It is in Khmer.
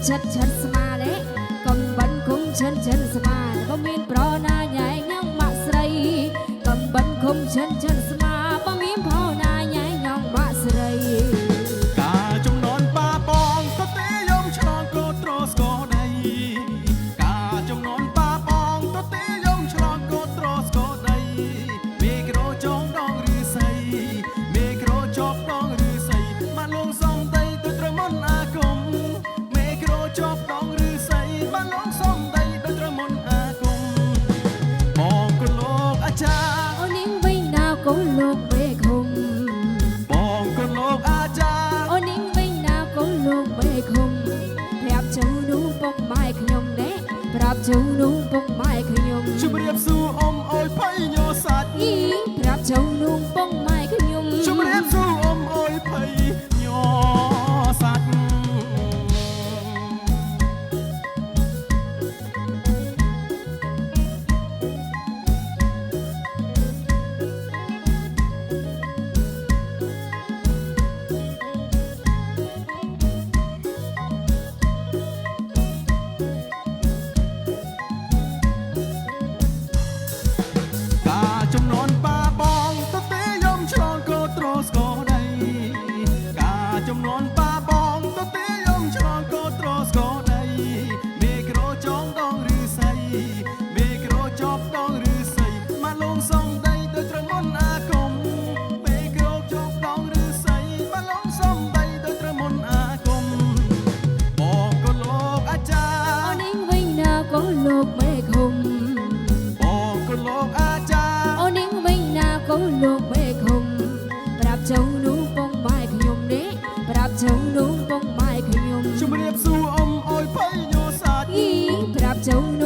chất chất sma đấy cầm bắn khung chân chân sma bom min pro na nhảy nhong mạ sray cầm bắn khung chân chân sma bom min pro na nhảy nhong mạ sray ការចំនួនប៉ាបងទៅទេយំឆ្លងកោត្រស្គរដៃការចំនួនប៉ាបងទៅទេយំឆ្លងកោត្រស្គរដៃមេក្រូចងដងឬស័យមេក្រូចប់ដងឬស័យបានលងសំដីទៅត្រមុនអាគមមេក្រូចប់ដងឬស័យបានលងសំដីទៅត្រមុនអាគមបងក៏លោកអាចារ្យ អូនាងវិញណាកូនលោកបេឃុំ បងក៏លោកអាចារ្យ អូនាងវិញណាកូនលោកបេឃុំប្រាប់ជូននោះពុកម៉ែខ្ញុំដែរប្រាប់ជូននោះពុកម៉ែខ្ញុំ ជម្រាបសួរអ៊ំអើយភ័យញ័រសាច់ អីប្រាប់ជូននោះពុកម៉ែខ្ញុំ ជម្រាបសួរអ៊ំអើយភ័យញ័រសាច់ ការចំនួនប៉ាបងទៅទេយំឆ្លងកោត្រស្គរដៃការចំនួនប៉ាបងទៅទេយំឆ្លងកោត្រស្គរដៃមេក្រូចងដងឬស័យមេក្រូចប់ដងឬស័យមកលងសំដីទៅត្រមុនអាគមមេក្រូចប់ដងឬស័យមកលងសំដីទៅត្រមុនអាគមបងក៏លោកអាចារ្យ អូនាងវិញណាកូនលោកបេឃុំ បងក៏លោកអាចារ្យ អូនាងវិញណាកូនលោកបេឃុំប្រាប់ជូននោះពុកម៉ែខ្ញុំដែរប្រាប់ជូននោះពុកម៉ែខ្ញុំ ជម្រាបសួរអ៊ំអើយភ័យញ័រសាច់ អីប្រាប់ជូននោះ